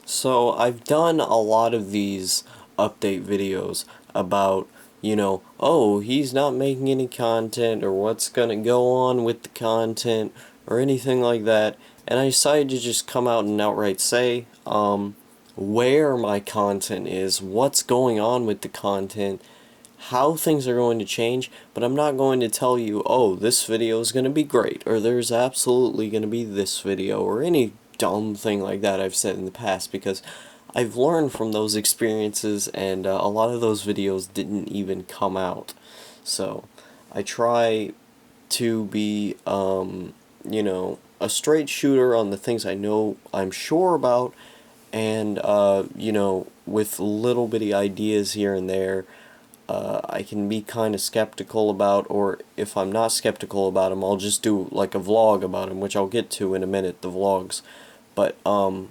So I've done a lot of these update videos about, oh, he's not making any content or what's gonna go on with the content or anything like that. And I decided to just come out and outright say, where my content is, what's going on with the content, how things are going to change, but I'm not going to tell you, oh, this video is going to be great, or there's absolutely going to be this video, or any dumb thing like that I've said in the past, because I've learned from those experiences, and a lot of those videos didn't even come out. So, I try to be, a straight shooter on the things I know I'm sure about, and, with little bitty ideas here and there, I can be kind of skeptical about, or if I'm not skeptical about them, I'll just do like a vlog about them, which I'll get to in a minute, the vlogs. But, man,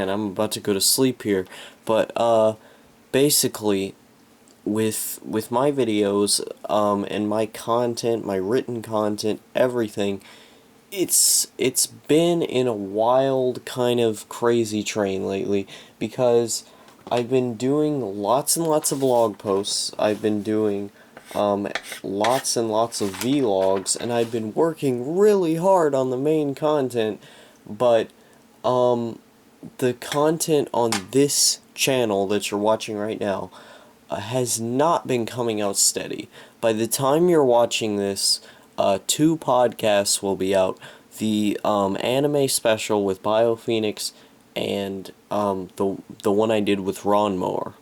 I'm about to go to sleep here. But, basically, with my videos, and my content, my written content, everything, it's been in a wild kind of crazy train lately because I've been doing lots and lots of blog posts. I've been doing lots and lots of vlogs, and I've been working really hard on the main content, but the content on this channel that you're watching right now has not been coming out steady. By the time you're watching this, two podcasts will be out. The anime special with BioPhoenix and the one I did with Ron Moore.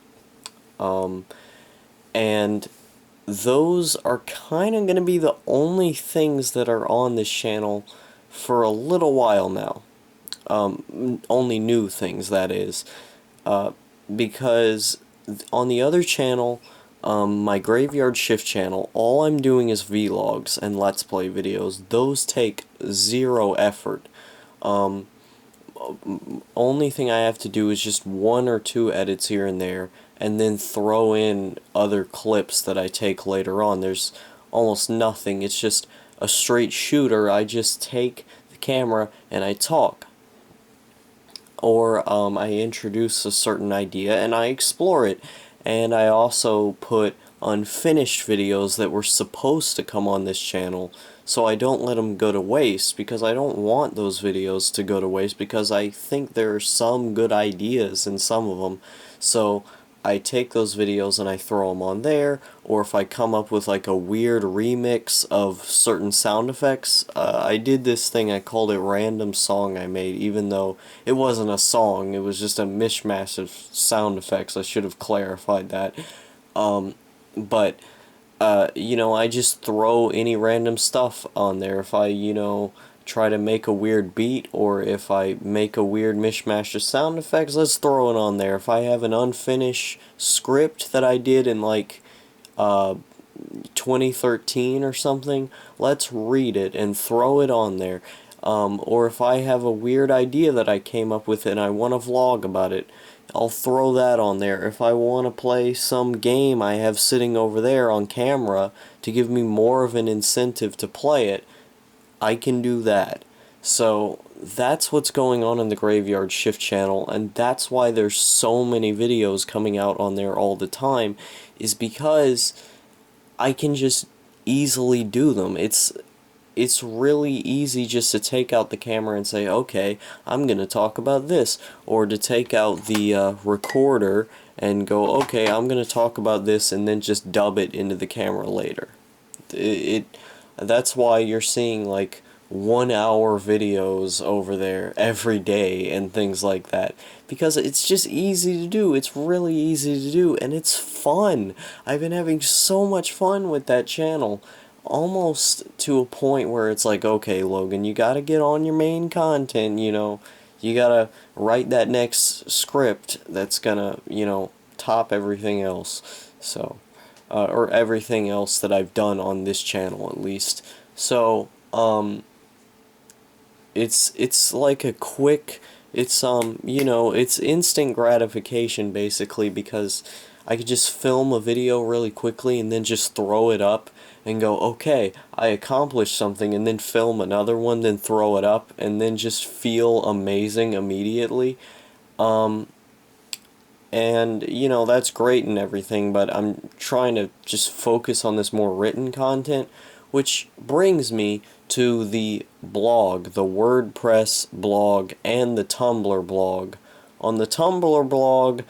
And those are kind of going to be the only things that are on this channel for a little while now. Only new things, that is. Because on the other channel, my Graveyard Shift channel, all I'm doing is vlogs and Let's Play videos. Those take zero effort. Only thing I have to do is just one or two edits here and there, and then throw in other clips that I take later on. There's almost nothing. It's just a straight shooter. I just take the camera and I talk. Or I introduce a certain idea and I explore it. And I also put unfinished videos that were supposed to come on this channel, so I don't let them go to waste, because I don't want those videos to go to waste, because I think there are some good ideas in some of them. So I take those videos and I throw them on there, or if I come up with like a weird remix of certain sound effects. I did this thing, I called it Random Song I Made, even though it wasn't a song, it was just a mishmash of sound effects. I should have clarified that. But, I just throw any random stuff on there. If I, try to make a weird beat, or if I make a weird mishmash of sound effects, let's throw it on there. If I have an unfinished script that I did in like 2013 or something, let's read it and throw it on there. Or if I have a weird idea that I came up with and I want to vlog about it, I'll throw that on there. If I want to play some game I have sitting over there on camera to give me more of an incentive to play it, I can do that. So that's what's going on in the Graveyard Shift channel, and that's why there's so many videos coming out on there all the time, is because I can just easily do them. It's really easy just to take out the camera and say, okay, I'm going to talk about this, or to take out the recorder and go, okay, I'm going to talk about this, and then just dub it into the camera later. That's why you're seeing like 1 hour videos over there every day and things like that, because it's just easy to do. It's really easy to do, and it's fun. I've been having so much fun with that channel, almost to a point where it's like, okay, Logan, you gotta get on your main content, you gotta write that next script that's gonna, top everything else. So, or everything else that I've done on this channel, at least. So, it's like a quick, it's instant gratification, basically, because I could just film a video really quickly and then just throw it up, and go, okay, I accomplished something, and then film another one, then throw it up, and then just feel amazing immediately. And, that's great and everything, but I'm trying to just focus on this more written content, which brings me to the blog, the WordPress blog, and the Tumblr blog. On the Tumblr blog,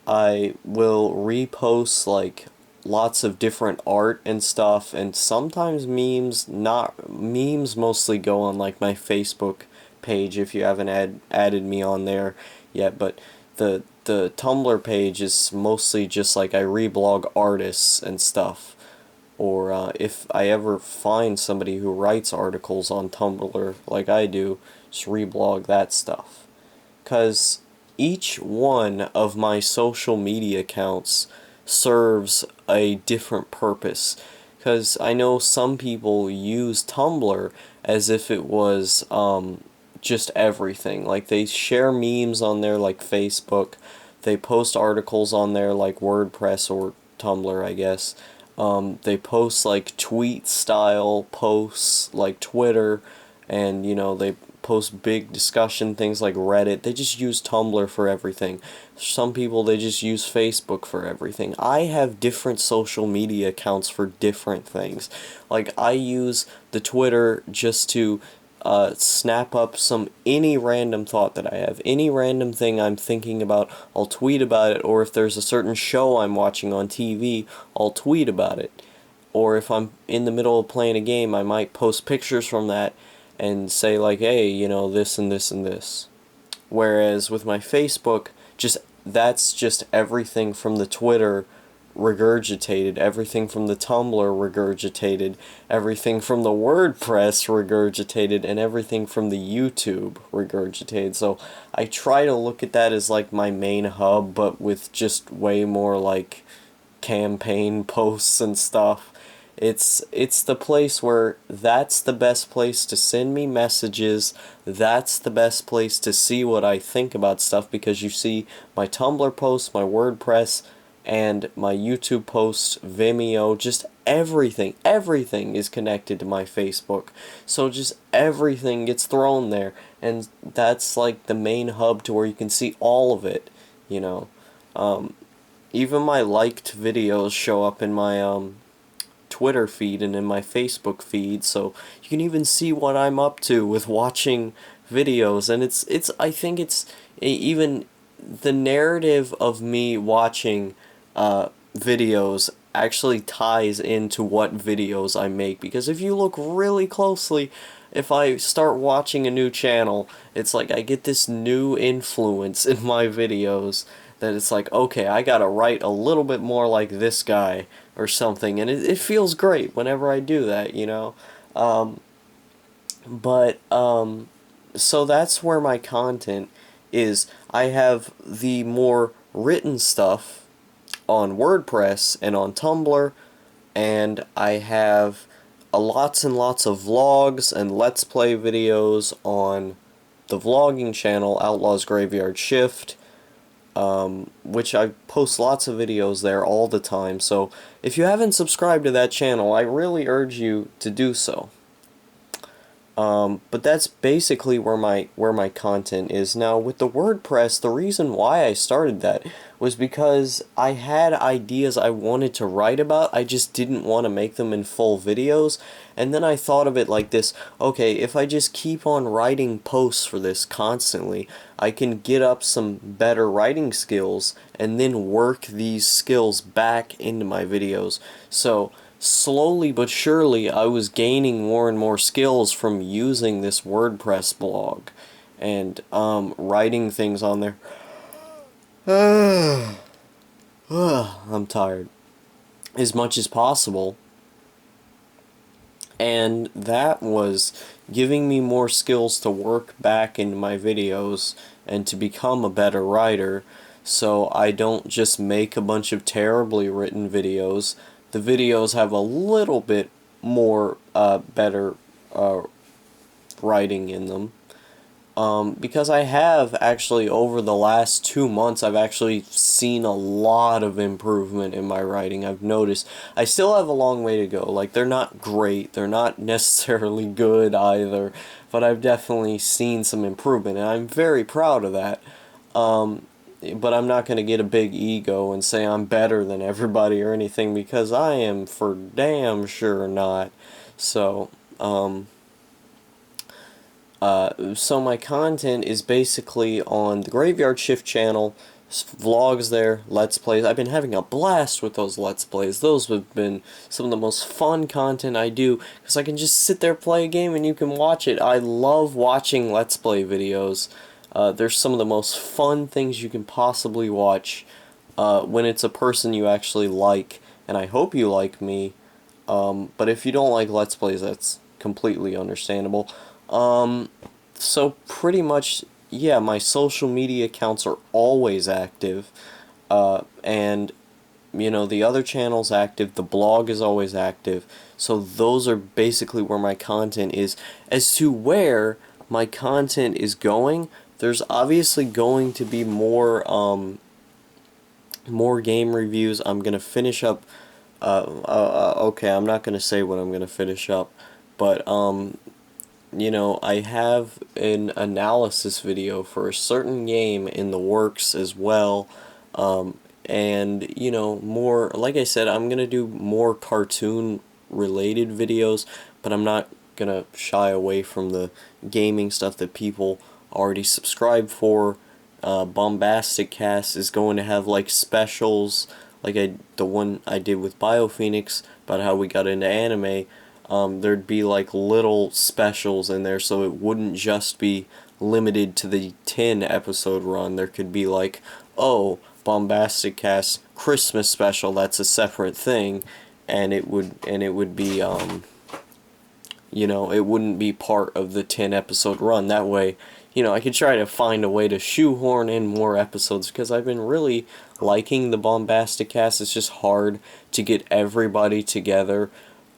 I will repost, like, lots of different art and stuff, and sometimes memes. Not memes mostly go on, like, my Facebook page if you haven't added me on there yet, but the Tumblr page is mostly just like I reblog artists and stuff, or if I ever find somebody who writes articles on Tumblr like I do, just reblog that stuff. Because each one of my social media accounts serves a different purpose. Because I know some people use Tumblr as if it was just everything. Like, they share memes on there like Facebook. They post articles on there like WordPress or Tumblr, I guess. They post like tweet style posts like Twitter, and they post big discussion things like Reddit. They just use Tumblr for everything. Some people, they just use Facebook for everything. I have different social media accounts for different things. Like, I use the Twitter just to snap up any random thought that I have, any random thing I'm thinking about, I'll tweet about it, or if there's a certain show I'm watching on TV, I'll tweet about it. Or if I'm in the middle of playing a game, I might post pictures from that and say like, hey, this and this and this. Whereas with my Facebook, that's just everything from the Twitter regurgitated, everything from the Tumblr regurgitated, everything from the WordPress regurgitated, and everything from the YouTube regurgitated. So I try to look at that as like my main hub, but with just way more like campaign posts and stuff. It's the place where that's the best place to send me messages. That's the best place to see what I think about stuff, because you see my Tumblr posts, my WordPress, and my YouTube posts, Vimeo, just everything is connected to my Facebook. So just everything gets thrown there, and that's like the main hub to where you can see all of it, you know. Even my liked videos show up in my Twitter feed and in my Facebook feed, so you can even see what I'm up to with watching videos. And it's I think it's even the narrative of me watching videos actually ties into what videos I make, because if you look really closely, if I start watching a new channel, it's like I get this new influence in my videos that it's like, okay, I gotta write a little bit more like this guy or something, and it feels great whenever I do that, so that's where my content is. I have the more written stuff on WordPress and on Tumblr, and I have lots and lots of vlogs and Let's Play videos on the vlogging channel, Outlaw's Graveyard Shift, which I post lots of videos there all the time. So if you haven't subscribed to that channel, I really urge you to do so. But that's basically where my content is. Now, with the WordPress, the reason why I started that was because I had ideas I wanted to write about, I just didn't want to make them in full videos, and then I thought of it like this: okay, if I just keep on writing posts for this constantly, I can get up some better writing skills, and then work these skills back into my videos. So slowly but surely, I was gaining more and more skills from using this WordPress blog and writing things on there. I'm tired. As much as possible. And that was giving me more skills to work back into my videos and to become a better writer, so I don't just make a bunch of terribly written videos. The videos have a little bit more better writing in them. Because I have actually, over the last 2 months, I've actually seen a lot of improvement in my writing. I've noticed I still have a long way to go. Like, they're not great, they're not necessarily good either, but I've definitely seen some improvement, and I'm very proud of that. But I'm not going to get a big ego and say I'm better than everybody or anything, because I am for damn sure not. So, so my content is basically on the Graveyard Shift channel, vlogs there, Let's Plays. I've been having a blast with those Let's Plays. Those have been some of the most fun content I do, because I can just sit there, play a game, and you can watch it. I love watching Let's Play videos. They're some of the most fun things you can possibly watch when it's a person you actually like, and I hope you like me. But if you don't like Let's Plays, that's completely understandable. So pretty much, yeah, my social media accounts are always active, and the other channel's active, the blog is always active, so those are basically where my content is. As to where my content is going, there's obviously going to be more game reviews. I'm gonna finish up, okay, I'm not gonna say what I'm gonna finish up, but, I have an analysis video for a certain game in the works as well. And, more, like I said, I'm going to do more cartoon related videos, but I'm not going to shy away from the gaming stuff that people already subscribe for. Bombastic Cast is going to have like specials, like the one I did with BioPhoenix about how we got into anime. There'd be like little specials in there, so it wouldn't just be limited to the 10 episode run. There could be like, oh, Bombastic Cast Christmas special, that's a separate thing, and it would be it wouldn't be part of the 10 episode run. That way, I could try to find a way to shoehorn in more episodes, because I've been really liking the Bombastic Cast. It's just hard to get everybody together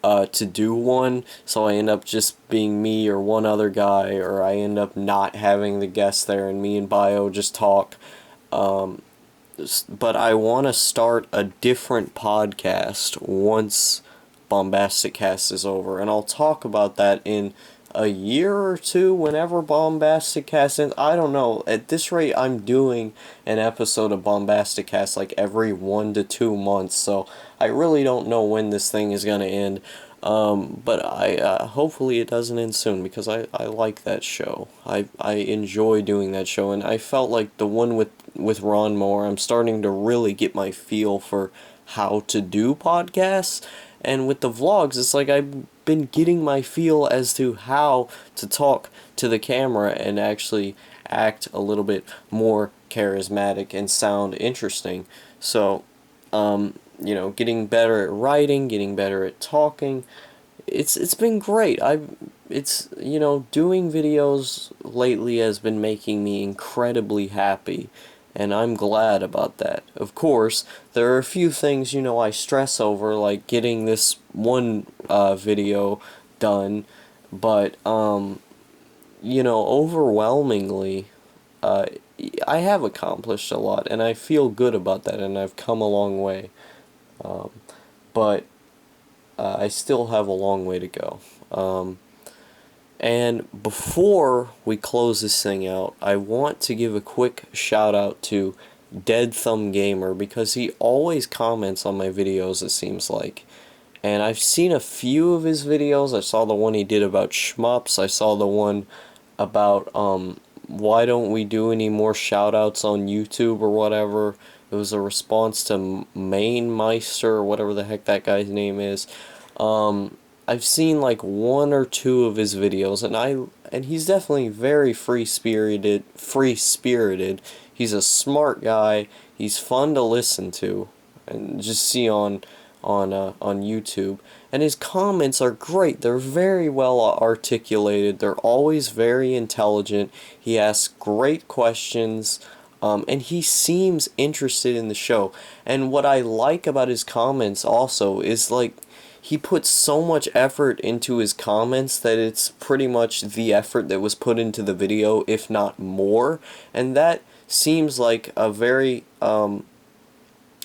to do one, so I end up just being me or one other guy, or I end up not having the guests there and me and Bio just talk. But I want to start a different podcast once Bombastic Cast is over, and I'll talk about that in a year or two, whenever Bombastic Cast ends. I don't know. At this rate, I'm doing an episode of Bombastic Cast like every 1 to 2 months, so I really don't know when this thing is going to end. But hopefully it doesn't end soon, because I like that show. I enjoy doing that show, and I felt like the one with Ron Moore, I'm starting to really get my feel for how to do podcasts. And with the vlogs, it's like I've been getting my feel as to how to talk to the camera and actually act a little bit more charismatic and sound interesting. So, getting better at writing, getting better at talking. It's been great. Doing videos lately has been making me incredibly happy, and I'm glad about that. Of course, there are a few things, I stress over, like getting this one video done, but, overwhelmingly, I have accomplished a lot, and I feel good about that, and I've come a long way. But I still have a long way to go. And before we close this thing out, I want to give a quick shout out to Deadthumb Gamer, because he always comments on my videos, it seems like. And I've seen a few of his videos. I saw the one he did about shmups. I saw the one about why don't we do any more shoutouts on YouTube or whatever. It was a response to Mainmeister, or whatever the heck that guy's name is. I've seen like 1 or 2 of his videos, and he's definitely very free-spirited. He's a smart guy. He's fun to listen to, and just see on YouTube. And his comments are great. They're very well articulated. They're always very intelligent. He asks great questions. And he seems interested in the show. And what I like about his comments also is, like, he puts so much effort into his comments that it's pretty much the effort that was put into the video, if not more. And that seems like a very, I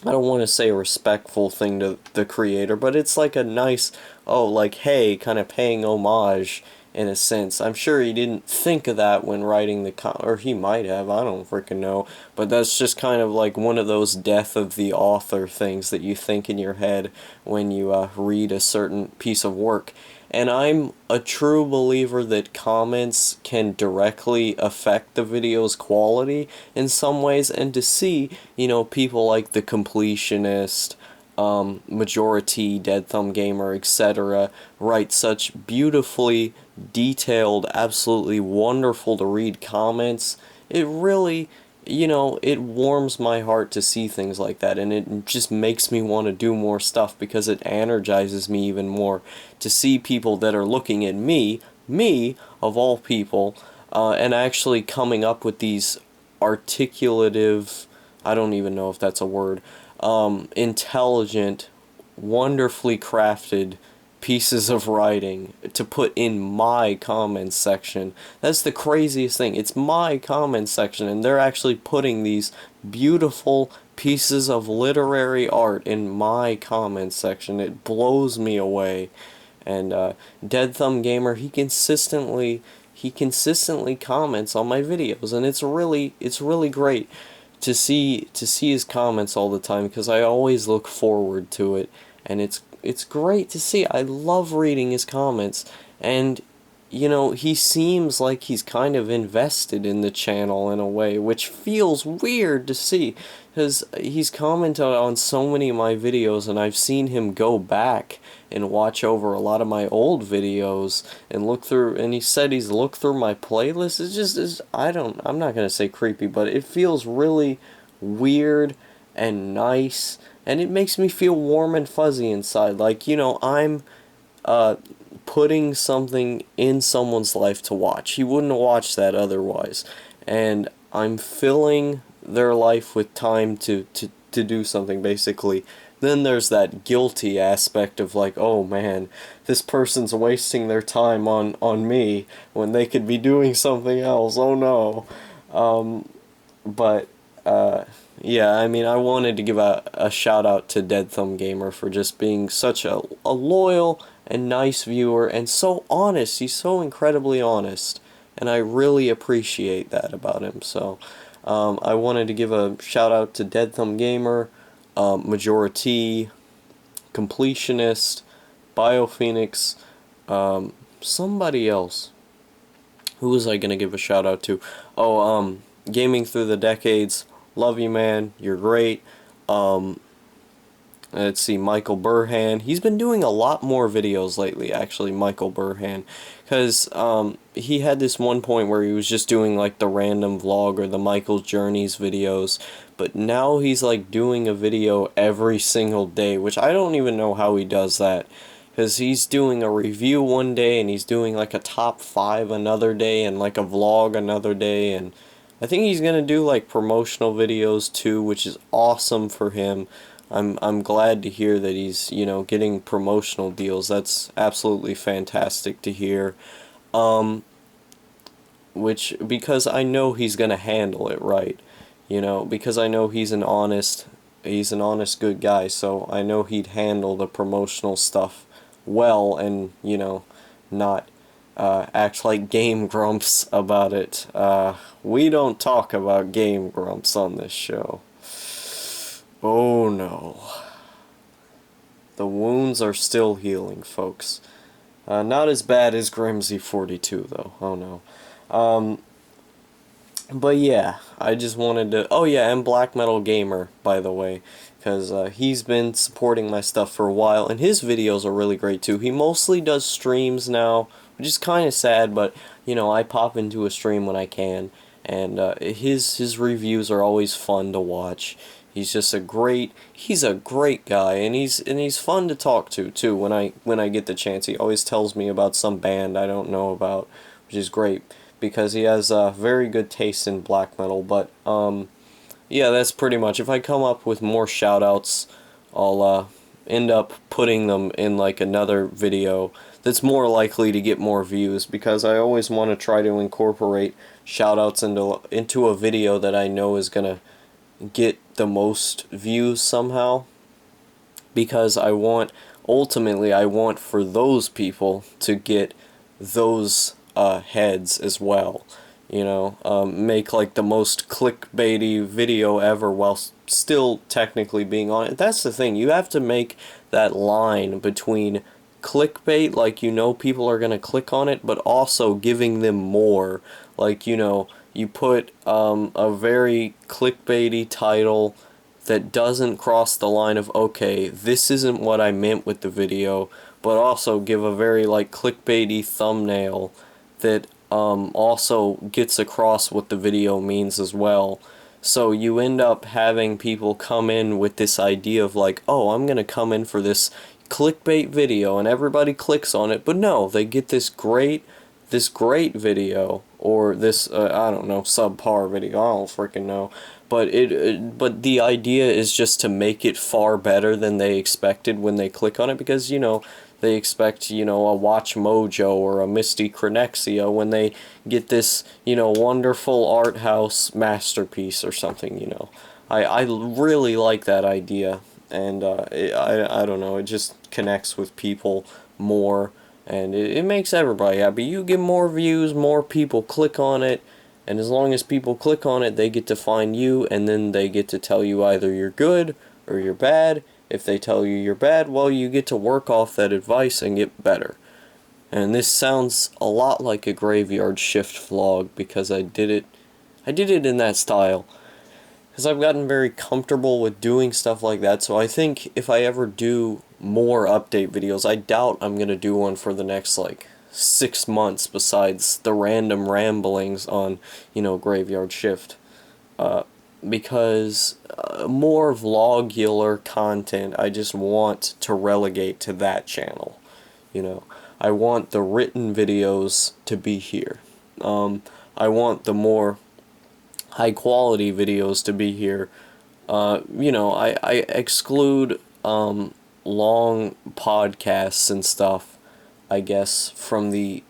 don't want to say a respectful thing to the creator, but it's like a nice, oh, like, hey, kind of paying homage in a sense. I'm sure he didn't think of that when writing the or he might have, I don't freaking know. But that's just kind of like one of those death of the author things that you think in your head when you read a certain piece of work. And I'm a true believer that comments can directly affect the video's quality in some ways, and to see, people like the Completionist, Majority, Deadthumb Gamer, etc., write such beautifully detailed, absolutely wonderful to read comments, it really, it warms my heart to see things like that, and it just makes me want to do more stuff because it energizes me even more to see people that are looking at me of all people, and actually coming up with these articulative, I don't even know if that's a word, intelligent, wonderfully crafted pieces of writing to put in my comments section. That's the craziest thing. It's my comments section, and they're actually putting these beautiful pieces of literary art in my comments section. It blows me away. And Deadthumb Gamer, he consistently comments on my videos, and it's really great to see his comments all the time, because I always look forward to it, and it's great to see. I love reading his comments, and he seems like he's kind of invested in the channel in a way, which feels weird to see, because he's commented on so many of my videos, and I've seen him go back and watch over a lot of my old videos and look through, and he said he's looked through my playlist. I'm not gonna say creepy, but it feels really weird and nice, and it makes me feel warm and fuzzy inside, like, I'm putting something in someone's life to watch. He wouldn't watch that otherwise. And I'm filling their life with time to do something, basically. Then there's that guilty aspect of like, oh man, this person's wasting their time on me when they could be doing something else. Oh no. But yeah, I mean, I wanted to give a shout out to Deadthumb Gamer for just being such a loyal and nice viewer, and so honest. He's so incredibly honest, and I really appreciate that about him. So I wanted to give a shout out to Deadthumb Gamer, Majority, Completionist, BioPhoenix, somebody else. Who was I gonna give a shout out to? Oh, Gaming Through the Decades. Love you, man. You're great. Let's see, Michael Burhan. He's been doing a lot more videos lately, actually, Michael Burhan. Because he had this one point where he was just doing like the random vlog or the Michael Journeys videos. But now he's like doing a video every single day, which I don't even know how he does that. Because he's doing a review one day, and he's doing like a top 5 another day, and like a vlog another day, and I think he's gonna do like promotional videos too, which is awesome for him. I'm glad to hear that he's, getting promotional deals. That's absolutely fantastic to hear. Because I know he's gonna handle it right. Because I know he's an honest good guy, so I know he'd handle the promotional stuff well, and, not act like Game Grumps about it. We don't talk about Game Grumps on this show. Oh no. The wounds are still healing, folks. Not as bad as Grimsy42, though. Oh no. But yeah, I just wanted to... Oh yeah, and Black Metal Gamer, by the way. Because he's been supporting my stuff for a while, and his videos are really great too. He mostly does streams now, which is kind of sad, but, I pop into a stream when I can. And his reviews are always fun to watch. He's a great guy, and he's fun to talk to too. When I get the chance, he always tells me about some band I don't know about, which is great because he has very good taste in black metal. But yeah, that's pretty much. If I come up with more shoutouts, I'll end up putting them in like another video that's more likely to get more views, because I always want to try to incorporate shoutouts into a video that I know is gonna get the most views somehow, because ultimately I want for those people to get those heads as well. You know, make like the most clickbaity video ever while still technically being on it. That's the thing. You have to make that line between clickbait, like people are gonna click on it, but also giving them more. Like, you put a very clickbaity title that doesn't cross the line of, okay, this isn't what I meant with the video, but also give a very like clickbaity thumbnail that also gets across what the video means as well. So you end up having people come in with this idea of like, oh, I'm gonna come in for this clickbait video, and everybody clicks on it, but no, they get this great video, or this I don't know, subpar video, I don't freaking know, but but the idea is just to make it far better than they expected when they click on it, because they expect a Watch Mojo or a Misty Cronexia when they get this wonderful art house masterpiece or something. I really like that idea, and I don't know, it just connects with people more, and it makes everybody happy. You get more views, more people click on it, and as long as people click on it, they get to find you, and then they get to tell you either you're good or you're bad. If they tell you you're bad, well, you get to work off that advice and get better. And this sounds a lot like a Graveyard Shift vlog, because I did it in that style, because I've gotten very comfortable with doing stuff like that. So I think if I ever do more update videos, I doubt I'm gonna do one for the next like 6 months besides the random ramblings on Graveyard Shift, because more vlogular content I just want to relegate to that channel. I want the written videos to be here. I want the more high quality videos to be here. I exclude long podcasts and stuff, I guess, from the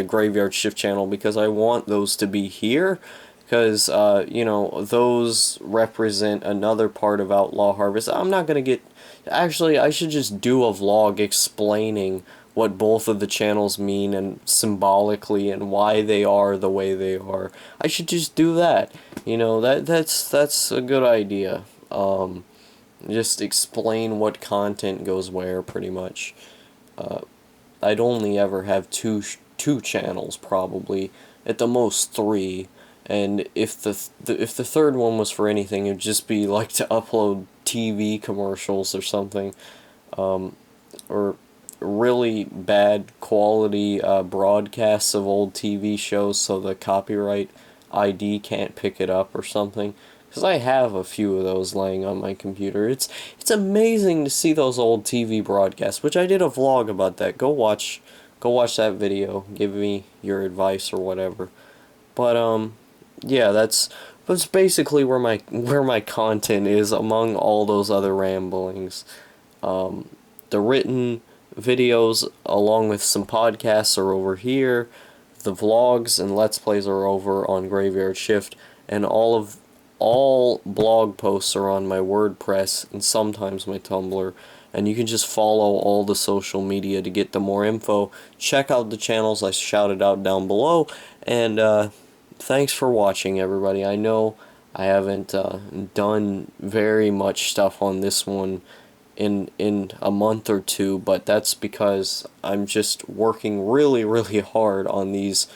Graveyard Shift channel, because I want those to be here, because those represent another part of Outlaw Harvest. I'm not gonna get, actually I should just do a vlog explaining what both of the channels mean, and symbolically, and why they are the way they are. I should just do that. That's a good idea. Just explain what content goes where, pretty much. I'd only ever have two channels, probably, at the most 3. And if the third one was for anything, it'd just be like to upload TV commercials or something, or really bad quality broadcasts of old TV shows, so the copyright ID can't pick it up or something. Because I have a few of those laying on my computer. It's amazing to see those old TV broadcasts, which I did a vlog about that. Go watch that video. Give me your advice or whatever. But yeah, that's basically where my content is among all those other ramblings. The written videos along with some podcasts are over here. The vlogs and Let's Plays are over on Graveyard Shift, and all blog posts are on my WordPress and sometimes my Tumblr, and you can just follow all the social media to get the more info. Check out the channels I shouted out down below, and thanks for watching, everybody. I know I haven't done very much stuff on this one in a month or two, but that's because I'm just working really, really hard on these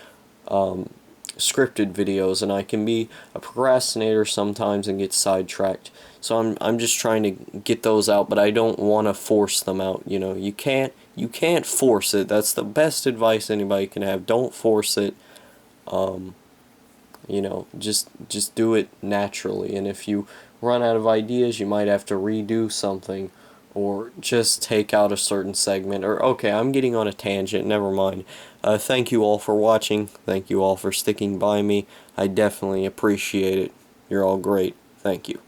scripted videos, and I can be a procrastinator sometimes and get sidetracked. So I'm just trying to get those out, but I don't want to force them out. You can't force it. That's the best advice anybody can have. Don't force it. Just do it naturally. And if you run out of ideas, you might have to redo something, or just take out a certain segment, or okay, I'm getting on a tangent, never mind. Thank you all for watching. Thank you all for sticking by me. I definitely appreciate it. You're all great. Thank you.